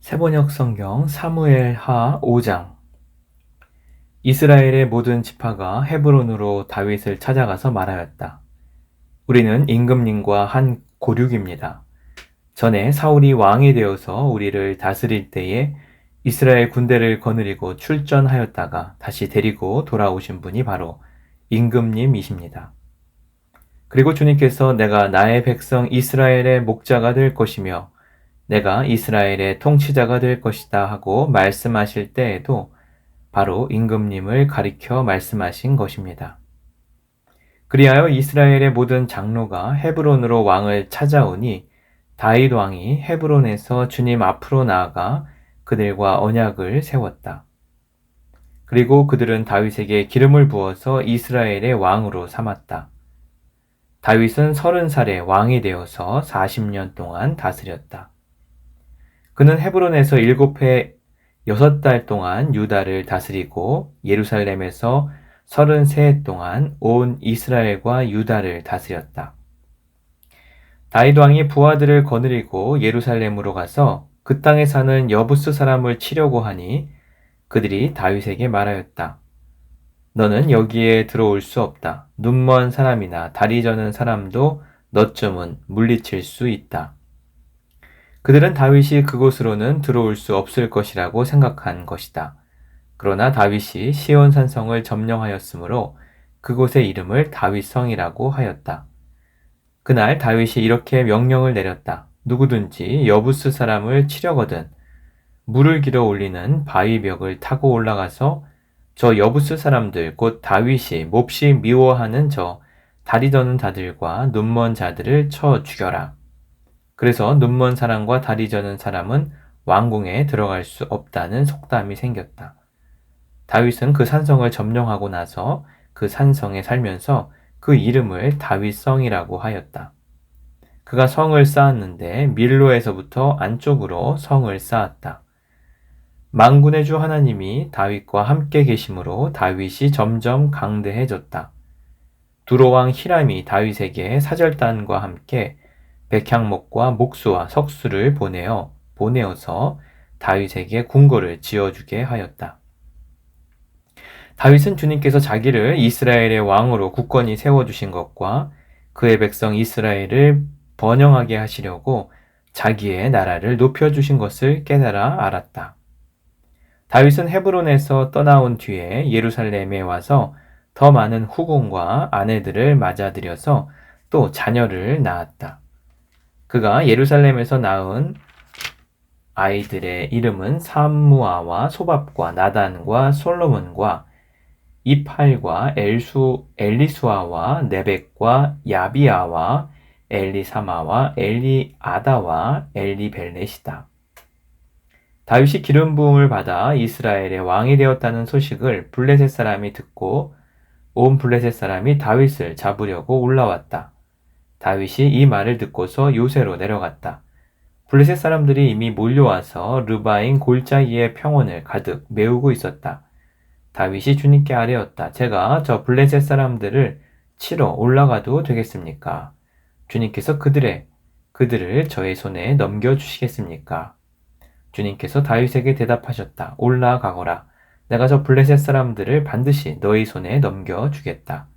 세번역 성경 사무엘하 5장. 이스라엘의 모든 지파가 헤브론으로 다윗을 찾아가서 말하였다. 우리는 임금님과 한 고륙입니다. 전에 사울이 왕이 되어서 우리를 다스릴 때에 이스라엘 군대를 거느리고 출전하였다가 다시 데리고 돌아오신 분이 바로 임금님이십니다. 그리고 주님께서 내가 나의 백성 이스라엘의 목자가 될 것이며 내가 이스라엘의 통치자가 될 것이다 하고 말씀하실 때에도 바로 임금님을 가리켜 말씀하신 것입니다. 그리하여 이스라엘의 모든 장로가 헤브론으로 왕을 찾아오니 다윗 왕이 헤브론에서 주님 앞으로 나아가 그들과 언약을 세웠다. 그리고 그들은 다윗에게 기름을 부어서 이스라엘의 왕으로 삼았다. 다윗은 30살에 왕이 되어서 40년 동안 다스렸다. 그는 헤브론에서 7해 6달 동안 유다를 다스리고 예루살렘에서 33해 동안 온 이스라엘과 유다를 다스렸다. 다윗 왕이 부하들을 거느리고 예루살렘으로 가서 그 땅에 사는 여부스 사람을 치려고 하니 그들이 다윗에게 말하였다. 너는 여기에 들어올 수 없다. 눈먼 사람이나 다리 저는 사람도 너쯤은 물리칠 수 있다. 그들은 다윗이 그곳으로는 들어올 수 없을 것이라고 생각한 것이다. 그러나 다윗이 시온 산성을 점령하였으므로 그곳의 이름을 다윗성이라고 하였다. 그날 다윗이 이렇게 명령을 내렸다. 누구든지 여부스 사람을 치려거든 물을 길어 올리는 바위벽을 타고 올라가서 저 여부스 사람들 곧 다윗이 몹시 미워하는 저 다리 저는 자들과 눈먼 자들을 쳐 죽여라. 그래서 눈먼 사람과 다리 저는 사람은 왕궁에 들어갈 수 없다는 속담이 생겼다. 다윗은 그 산성을 점령하고 나서 그 산성에 살면서 그 이름을 다윗성이라고 하였다. 그가 성을 쌓았는데 밀로에서부터 안쪽으로 성을 쌓았다. 만군의 주 하나님이 다윗과 함께 계심으로 다윗이 점점 강대해졌다. 두로왕 히람이 다윗에게 사절단과 함께 백향목과 목수와 석수를 보내어서 다윗에게 궁궐을 지어주게 하였다. 다윗은 주님께서 자기를 이스라엘의 왕으로 굳건히 세워주신 것과 그의 백성 이스라엘을 번영하게 하시려고 자기의 나라를 높여주신 것을 깨달아 알았다. 다윗은 헤브론에서 떠나온 뒤에 예루살렘에 와서 더 많은 후궁과 아내들을 맞아들여서 또 자녀를 낳았다. 그가 예루살렘에서 낳은 아이들의 이름은 삼무아와 소밥과 나단과 솔로몬과 이팔과 엘리수아와 네벡과 야비아와 엘리사마와 엘리아다와 엘리벨렛이다. 다윗이 기름 부음을 받아 이스라엘의 왕이 되었다는 소식을 블레셋 사람이 듣고 온 블레셋 사람이 다윗을 잡으려고 올라왔다. 다윗이 이 말을 듣고서 요새로 내려갔다. 블레셋 사람들이 이미 몰려와서 르바인 골짜기의 평원을 가득 메우고 있었다. 다윗이 주님께 아뢰었다. 제가 저 블레셋 사람들을 치러 올라가도 되겠습니까? 주님께서 그들을 저의 손에 넘겨주시겠습니까? 주님께서 다윗에게 대답하셨다. 올라가거라. 내가 저 블레셋 사람들을 반드시 너희 손에 넘겨주겠다.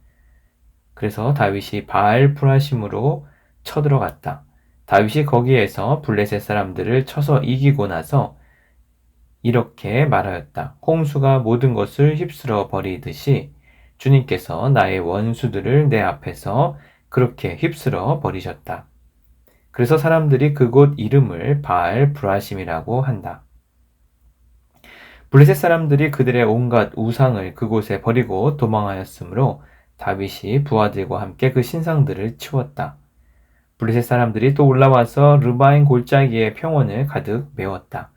그래서 다윗이 바알 브라심으로 쳐들어갔다. 다윗이 거기에서 블레셋 사람들을 쳐서 이기고 나서 이렇게 말하였다. 홍수가 모든 것을 휩쓸어 버리듯이 주님께서 나의 원수들을 내 앞에서 그렇게 휩쓸어 버리셨다. 그래서 사람들이 그곳 이름을 바알 브라심이라고 한다. 블레셋 사람들이 그들의 온갖 우상을 그곳에 버리고 도망하였으므로 다윗이 부하들과 함께 그 신상들을 치웠다. 블레셋 사람들이 또 올라와서 르바인 골짜기의 평원을 가득 메웠다.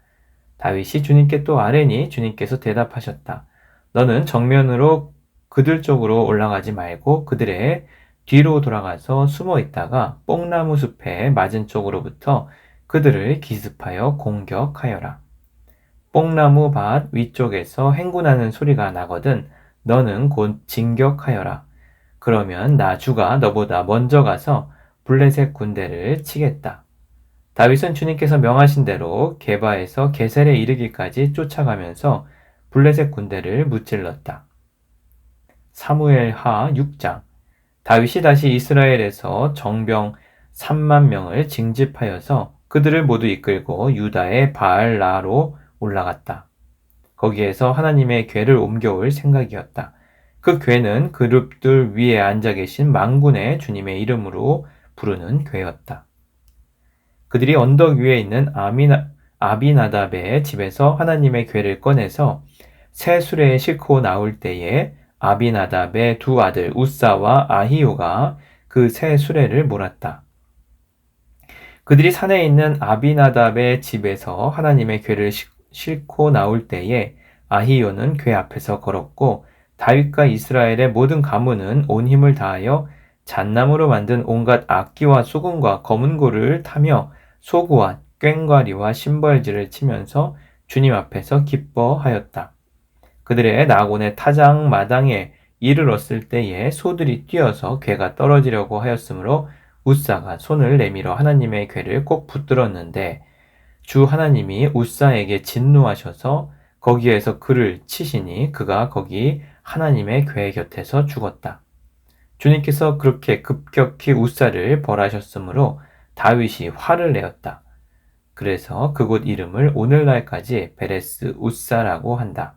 다윗이 주님께 또 아뢰니 주님께서 대답하셨다. 너는 정면으로 그들 쪽으로 올라가지 말고 그들의 뒤로 돌아가서 숨어 있다가 뽕나무 숲의 맞은 쪽으로부터 그들을 기습하여 공격하여라. 뽕나무 밭 위쪽에서 행군하는 소리가 나거든 너는 곧 진격하여라. 그러면 나 주가 너보다 먼저 가서 블레셋 군대를 치겠다. 다윗은 주님께서 명하신 대로 게바에서 게셀에 이르기까지 쫓아가면서 블레셋 군대를 무찔렀다. 사무엘하 6장. 다윗이 다시 이스라엘에서 정병 3만 명을 징집하여서 그들을 모두 이끌고 유다의 바알라로 올라갔다. 거기에서 하나님의 궤를 옮겨올 생각이었다. 그 궤는 그룹들 위에 앉아 계신 만군의 주님의 이름으로 부르는 궤였다. 그들이 언덕 위에 있는 아비나답의 집에서 하나님의 궤를 꺼내서 새 수레에 싣고 나올 때에 아비나답의 두 아들 우사와 아히요가 그 새 수레를 몰았다. 그들이 산에 있는 아비나답의 집에서 하나님의 궤를 싣고 나올 때에 아히요는 궤 앞에서 걸었고 다윗과 이스라엘의 모든 가문은 온 힘을 다하여 잣나무로 만든 온갖 악기와 수금과 검은고를 타며 소구와 꽹과리와 심벌지를 치면서 주님 앞에서 기뻐하였다. 그들의 나곤의 타작 마당에 이르렀을 때에 소들이 뛰어서 궤가 떨어지려고 하였으므로 우사가 손을 내밀어 하나님의 궤를 꼭 붙들었는데 주 하나님이 우사에게 진노하셔서 거기에서 그를 치시니 그가 거기 하나님의 궤 곁에서 죽었다. 주님께서 그렇게 급격히 우사를 벌하셨으므로 다윗이 화를 내었다. 그래서 그곳 이름을 오늘날까지 베레스 우사라고 한다.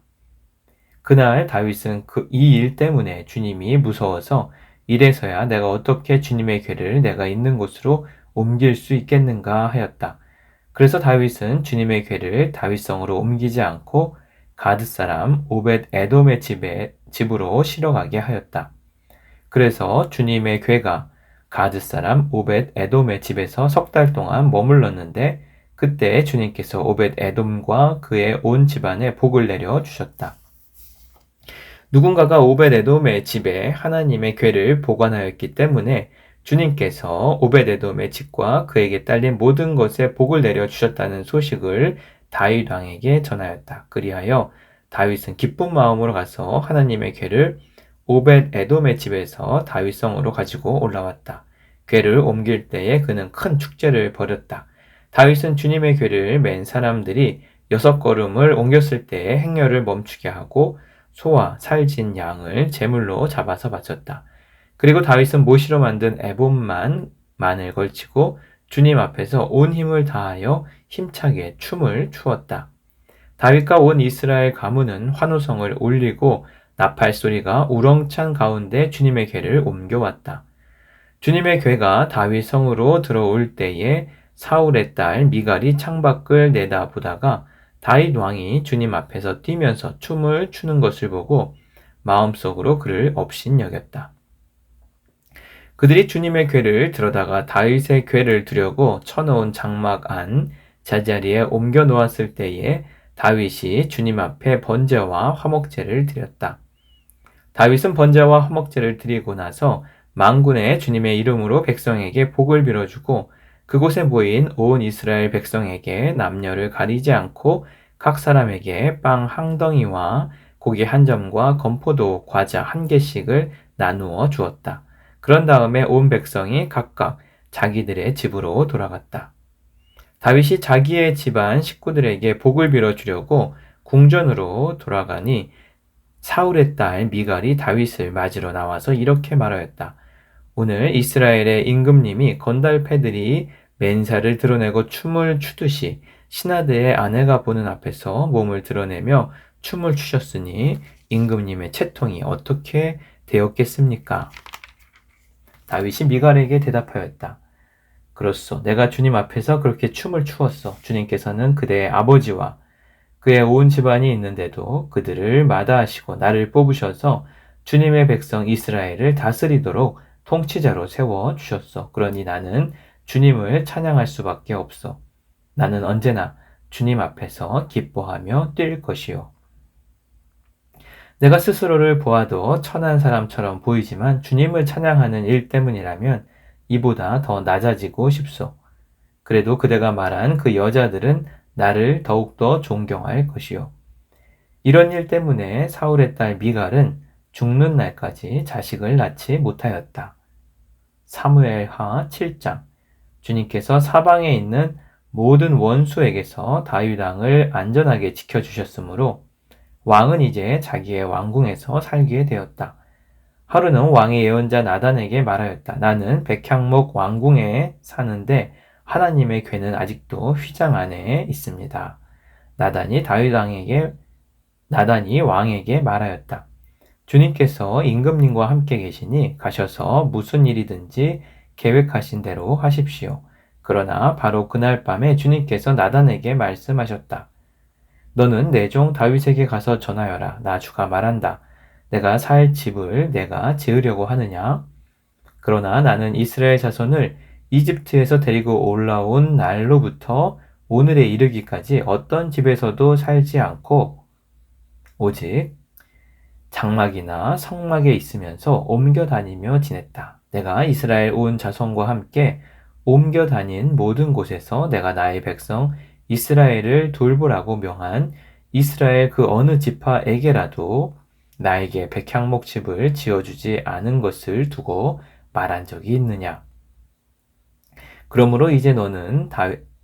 그날 다윗은 이 일 때문에 주님이 무서워서 이래서야 내가 어떻게 주님의 궤를 내가 있는 곳으로 옮길 수 있겠는가 하였다. 그래서 다윗은 주님의 궤를 다윗성으로 옮기지 않고 가드 사람 오벳 에돔의 집으로 실어가게 하였다. 그래서 주님의 궤가 가드 사람 오벳 에돔의 집에서 3달 동안 머물렀는데 그때 주님께서 오벳 에돔과 그의 온 집안에 복을 내려 주셨다. 누군가가 오벳 에돔의 집에 하나님의 궤를 보관하였기 때문에 주님께서 오벳 에돔의 집과 그에게 딸린 모든 것에 복을 내려 주셨다는 소식을 다윗 왕에게 전하였다. 그리하여 다윗은 기쁜 마음으로 가서 하나님의 궤를 오벳 에돔의 집에서 다윗성으로 가지고 올라왔다. 궤를 옮길 때에 그는 큰 축제를 벌였다. 다윗은 주님의 궤를 맨 사람들이 6걸음을 옮겼을 때에 행렬을 멈추게 하고 소와 살진 양을 제물로 잡아서 바쳤다. 그리고 다윗은 모시로 만든 에봇만을 걸치고 주님 앞에서 온 힘을 다하여 힘차게 춤을 추었다. 다윗과 온 이스라엘 가문은 환호성을 올리고 나팔 소리가 우렁찬 가운데 주님의 궤를 옮겨왔다. 주님의 궤가 다윗 성으로 들어올 때에 사울의 딸 미갈이 창밖을 내다보다가 다윗 왕이 주님 앞에서 뛰면서 춤을 추는 것을 보고 마음속으로 그를 업신여겼다. 그들이 주님의 궤를 들어다가 다윗의 궤를 두려고 쳐놓은 장막 안 제자리에 옮겨 놓았을 때에 다윗이 주님 앞에 번제와 화목제를 드렸다. 다윗은 번제와 화목제를 드리고 나서 만군의 주님의 이름으로 백성에게 복을 빌어주고 그곳에 모인 온 이스라엘 백성에게 남녀를 가리지 않고 각 사람에게 빵 한 덩이와 고기 한 점과 건포도 과자 한 개씩을 나누어 주었다. 그런 다음에 온 백성이 각각 자기들의 집으로 돌아갔다. 다윗이 자기의 집안 식구들에게 복을 빌어주려고 궁전으로 돌아가니 사울의 딸 미갈이 다윗을 맞으러 나와서 이렇게 말하였다. 오늘 이스라엘의 임금님이 건달패들이 맨살을 드러내고 춤을 추듯이 신하들의 아내가 보는 앞에서 몸을 드러내며 춤을 추셨으니 임금님의 채통이 어떻게 되었겠습니까? 다윗이 미갈에게 대답하였다. 그렇소. 내가 주님 앞에서 그렇게 춤을 추었어. 주님께서는 그대의 아버지와 그의 온 집안이 있는데도 그들을 마다하시고 나를 뽑으셔서 주님의 백성 이스라엘을 다스리도록 통치자로 세워주셨어. 그러니 나는 주님을 찬양할 수밖에 없어. 나는 언제나 주님 앞에서 기뻐하며 뛸 것이요. 내가 스스로를 보아도 천한 사람처럼 보이지만 주님을 찬양하는 일 때문이라면 이보다 더 낮아지고 싶소. 그래도 그대가 말한 그 여자들은 나를 더욱더 존경할 것이요. 이런 일 때문에 사울의 딸 미갈은 죽는 날까지 자식을 낳지 못하였다. 사무엘하 7장. 주님께서 사방에 있는 모든 원수에게서 다윗 왕을 안전하게 지켜주셨으므로 왕은 이제 자기의 왕궁에서 살게 되었다. 하루는 왕의 예언자 나단에게 말하였다. 나는 백향목 왕궁에 사는데 하나님의 궤는 아직도 휘장 안에 있습니다. 나단이 왕에게 말하였다. 주님께서 임금님과 함께 계시니 가셔서 무슨 일이든지 계획하신 대로 하십시오. 그러나 바로 그날 밤에 주님께서 나단에게 말씀하셨다. 너는 내 종 다윗에게 가서 전하여라. 나 주가 말한다. 내가 살 집을 내가 지으려고 하느냐? 그러나 나는 이스라엘 자손을 이집트에서 데리고 올라온 날로부터 오늘에 이르기까지 어떤 집에서도 살지 않고 오직 장막이나 성막에 있으면서 옮겨 다니며 지냈다. 내가 이스라엘 온 자손과 함께 옮겨 다닌 모든 곳에서 내가 나의 백성 이스라엘을 돌보라고 명한 이스라엘 그 어느 지파에게라도 나에게 백향목 집을 지어주지 않은 것을 두고 말한 적이 있느냐? 그러므로 이제 너는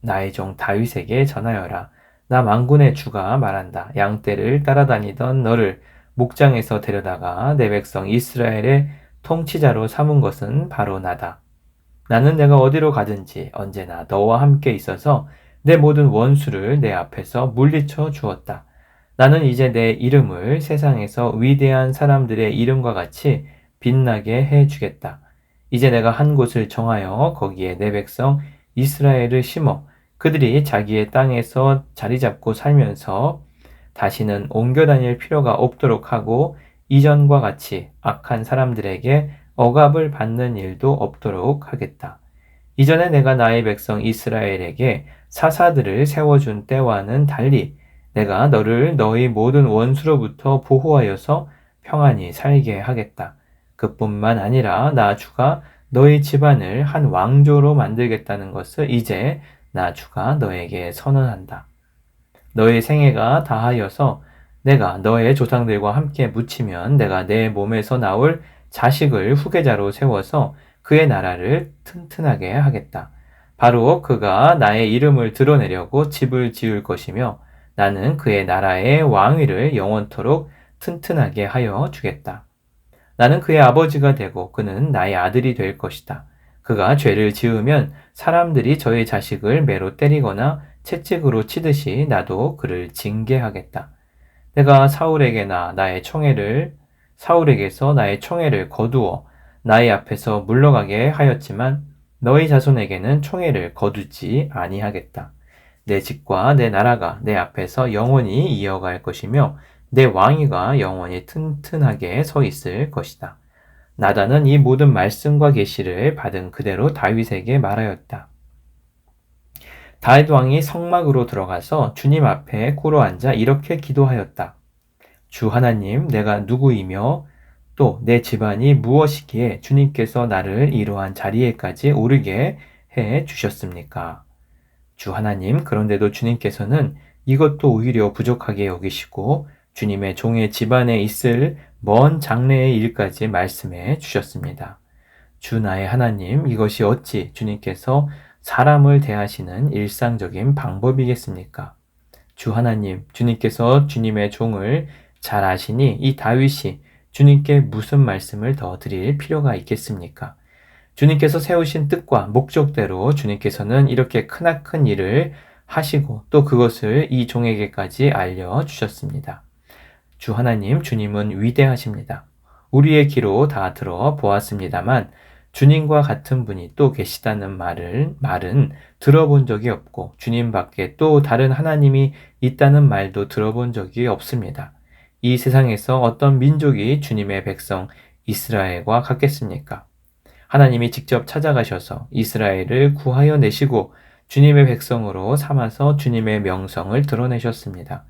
나의 종 다윗에게 전하여라. 나 만군의 주가 말한다. 양떼를 따라다니던 너를 목장에서 데려다가 내 백성 이스라엘의 통치자로 삼은 것은 바로 나다. 나는 내가 어디로 가든지 언제나 너와 함께 있어서 내 모든 원수를 내 앞에서 물리쳐 주었다. 나는 이제 내 이름을 세상에서 위대한 사람들의 이름과 같이 빛나게 해 주겠다. 이제 내가 한 곳을 정하여 거기에 내 백성 이스라엘을 심어 그들이 자기의 땅에서 자리 잡고 살면서 다시는 옮겨 다닐 필요가 없도록 하고 이전과 같이 악한 사람들에게 억압을 받는 일도 없도록 하겠다. 이전에 내가 나의 백성 이스라엘에게 사사들을 세워준 때와는 달리 내가 너를 너희 모든 원수로부터 보호하여서 평안히 살게 하겠다. 그뿐만 아니라 나 주가 너희 집안을 한 왕조로 만들겠다는 것을 이제 나 주가 너에게 선언한다. 너의 생애가 다하여서 내가 너의 조상들과 함께 묻히면 내가 내 몸에서 나올 자식을 후계자로 세워서 그의 나라를 튼튼하게 하겠다. 바로 그가 나의 이름을 드러내려고 집을 지을 것이며 나는 그의 나라의 왕위를 영원토록 튼튼하게 하여 주겠다. 나는 그의 아버지가 되고 그는 나의 아들이 될 것이다. 그가 죄를 지으면 사람들이 저의 자식을 매로 때리거나 채찍으로 치듯이 나도 그를 징계하겠다. 내가 사울에게서 나의 총애를 거두어 나의 앞에서 물러가게 하였지만 너희 자손에게는 총애를 거두지 아니하겠다. 내 집과 내 나라가 내 앞에서 영원히 이어갈 것이며 내 왕위가 영원히 튼튼하게 서 있을 것이다. 나단은 이 모든 말씀과 계시를 받은 그대로 다윗에게 말하였다. 다윗 왕이 성막으로 들어가서 주님 앞에 꿇어 앉아 이렇게 기도하였다. 주 하나님, 내가 누구이며 또 내 집안이 무엇이기에 주님께서 나를 이러한 자리에까지 오르게 해 주셨습니까? 주 하나님, 그런데도 주님께서는 이것도 오히려 부족하게 여기시고 주님의 종의 집안에 있을 먼 장래의 일까지 말씀해 주셨습니다. 주 나의 하나님, 이것이 어찌 주님께서 사람을 대하시는 일상적인 방법이겠습니까? 주 하나님, 주님께서 주님의 종을 잘 아시니 이 다윗이 주님께 무슨 말씀을 더 드릴 필요가 있겠습니까? 주님께서 세우신 뜻과 목적대로 주님께서는 이렇게 크나큰 일을 하시고 또 그것을 이 종에게까지 알려주셨습니다. 주 하나님, 주님은 위대하십니다. 우리의 귀로 다 들어 보았습니다만 주님과 같은 분이 또 계시다는 말은 들어본 적이 없고 주님 밖에 또 다른 하나님이 있다는 말도 들어본 적이 없습니다. 이 세상에서 어떤 민족이 주님의 백성 이스라엘과 같겠습니까? 하나님이 직접 찾아가셔서 이스라엘을 구하여 내시고 주님의 백성으로 삼아서 주님의 명성을 드러내셨습니다.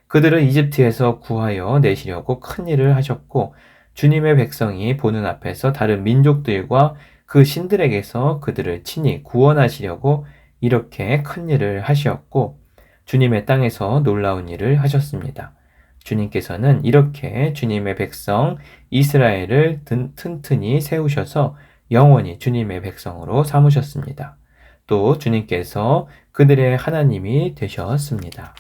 그들을 이집트에서 구하여 내시려고 큰 일을 하셨고 주님의 백성이 보는 앞에서 다른 민족들과 그 신들에게서 그들을 친히 구원하시려고 이렇게 큰 일을 하셨고 주님의 땅에서 놀라운 일을 하셨습니다. 주님께서는 이렇게 주님의 백성 이스라엘을 튼튼히 세우셔서 영원히 주님의 백성으로 삼으셨습니다. 또 주님께서 그들의 하나님이 되셨습니다.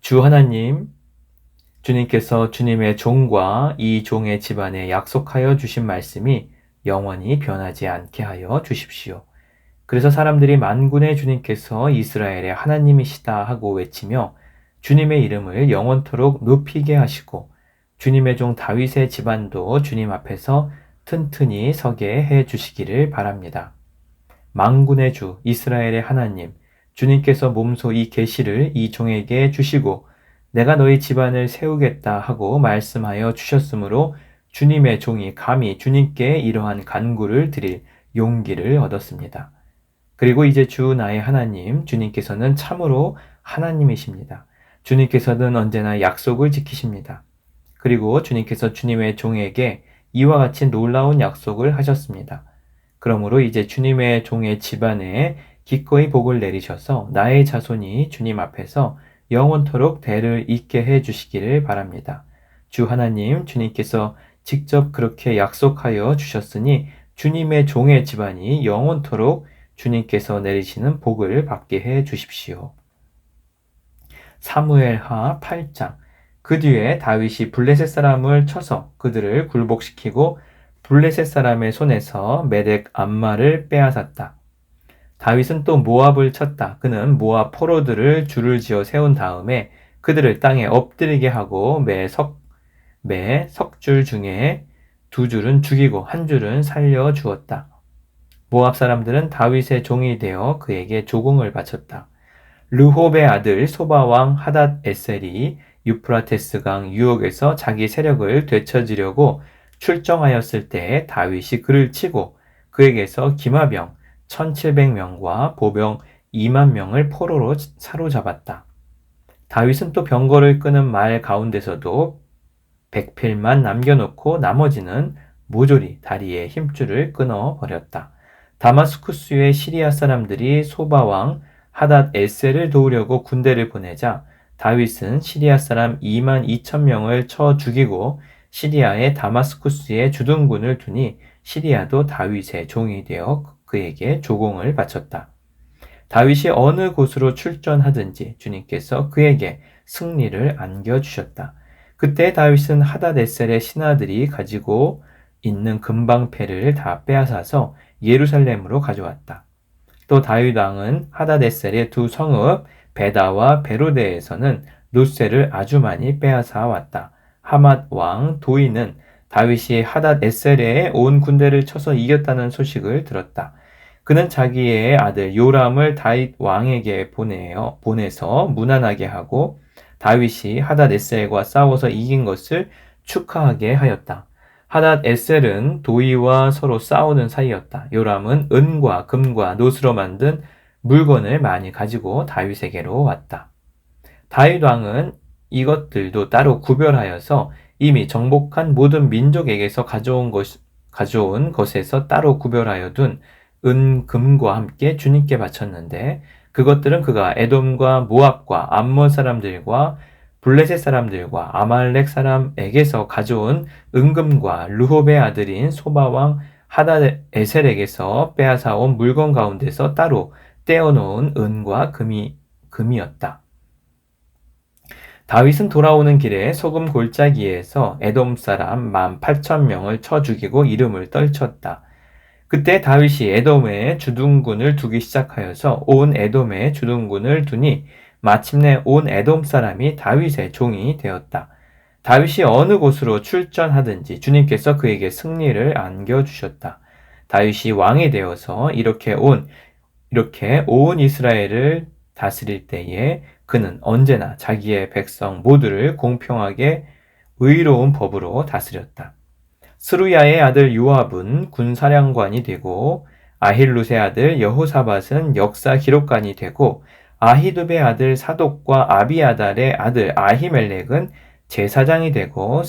주 하나님, 주님께서 주님의 종과 이 종의 집안에 약속하여 주신 말씀이 영원히 변하지 않게 하여 주십시오. 그래서 사람들이 만군의 주님께서 이스라엘의 하나님이시다 하고 외치며 주님의 이름을 영원토록 높이게 하시고 주님의 종 다윗의 집안도 주님 앞에서 튼튼히 서게 해 주시기를 바랍니다. 만군의 주 이스라엘의 하나님, 주님께서 몸소 이 계시를 이 종에게 주시고 내가 너희 집안을 세우겠다 하고 말씀하여 주셨으므로 주님의 종이 감히 주님께 이러한 간구를 드릴 용기를 얻었습니다. 그리고 이제 주 나의 하나님, 주님께서는 참으로 하나님이십니다. 주님께서는 언제나 약속을 지키십니다. 그리고 주님께서 주님의 종에게 이와 같이 놀라운 약속을 하셨습니다. 그러므로 이제 주님의 종의 집안에 기꺼이 복을 내리셔서 나의 자손이 주님 앞에서 영원토록 대를 잇게 해 주시기를 바랍니다. 주 하나님, 주님께서 직접 그렇게 약속하여 주셨으니 주님의 종의 집안이 영원토록 주님께서 내리시는 복을 받게 해 주십시오. 사무엘하 8장. 그 뒤에 다윗이 블레셋 사람을 쳐서 그들을 굴복시키고 블레셋 사람의 손에서 메덱 암마를 빼앗았다. 다윗은 또 모압을 쳤다. 그는 모압 포로들을 줄을 지어 세운 다음에 그들을 땅에 엎드리게 하고 매 석줄 중에 2줄은 죽이고 1줄은 살려 주었다. 모압 사람들은 다윗의 종이 되어 그에게 조공을 바쳤다. 르홉의 아들 소바왕 하닷 에셀이 유프라테스강 유역에서 자기 세력을 되찾으려고 출정하였을 때 다윗이 그를 치고 그에게서 기마병 1700명과 보병 2만 명을 포로로 사로잡았다. 다윗은 또 병거를 끄는 말 가운데서도 백필만 남겨놓고 나머지는 모조리 다리에 힘줄을 끊어버렸다. 다마스쿠스의 시리아 사람들이 소바왕 하닷 에셀을 도우려고 군대를 보내자 다윗은 시리아 사람 2만 2천 명을 쳐 죽이고 시리아의 다마스쿠스에 주둔군을 두니 시리아도 다윗의 종이 되어 그에게 조공을 바쳤다. 다윗이 어느 곳으로 출전하든지 주님께서 그에게 승리를 안겨주셨다. 그때 다윗은 하닷 에셀의 신하들이 가지고 있는 금방패를 다 빼앗아서 예루살렘으로 가져왔다. 또 다윗 왕은 하닷 에셀의 2 성읍 베다와 베로데에서는 노새를 아주 많이 빼앗아 왔다. 하맛 왕 도이는 다윗이 하닷 에셀에 온 군대를 쳐서 이겼다는 소식을 들었다. 그는 자기의 아들 요람을 다윗 왕에게 보내서 무난하게 하고 다윗이 하닷 에셀과 싸워서 이긴 것을 축하하게 하였다. 하닷 에셀은 도이와 서로 싸우는 사이였다. 요람은 은과 금과 노스로 만든 물건을 많이 가지고 다윗에게로 왔다. 다윗 왕은 이것들도 따로 구별하여서 이미 정복한 모든 민족에게서 가져온 것에서 따로 구별하여 둔 은, 금과 함께 주님께 바쳤는데 그것들은 그가 에돔과 모압과 암몬 사람들과 블레셋 사람들과 아말렉 사람에게서 가져온 은금과 르홉의 아들인 소바왕 하닷 에셀에게서 빼앗아온 물건 가운데서 따로 떼어놓은 은과 금이었다. 다윗은 돌아오는 길에 소금 골짜기에서 에돔 사람 18,000명을 쳐 죽이고 이름을 떨쳤다. 그때 다윗이 에돔에 주둔군을 두기 시작하여서 온 에돔에 주둔군을 두니 마침내 온 에돔 사람이 다윗의 종이 되었다. 다윗이 어느 곳으로 출전하든지 주님께서 그에게 승리를 안겨주셨다. 다윗이 왕이 되어서 이렇게 온 이스라엘을 다스릴 때에 그는 언제나 자기의 백성 모두를 공평하게 의로운 법으로 다스렸다. 스루야의 아들 요압은 군사령관이 되고 아힐룻의 아들 여호사밧은 역사 기록관이 되고 아히두베의 아들 사독과 아비아달의 아들 아히멜렉은 제사장이 되고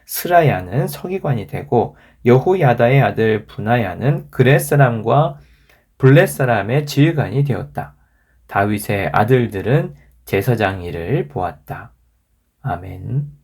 스라야는 서기관이 되고 여호야다의 아들 분하야는 그렛 사람과 블렛 사람의 지휘관이 되었다. 다윗의 아들들은 제사장 일을 보았다. 아멘.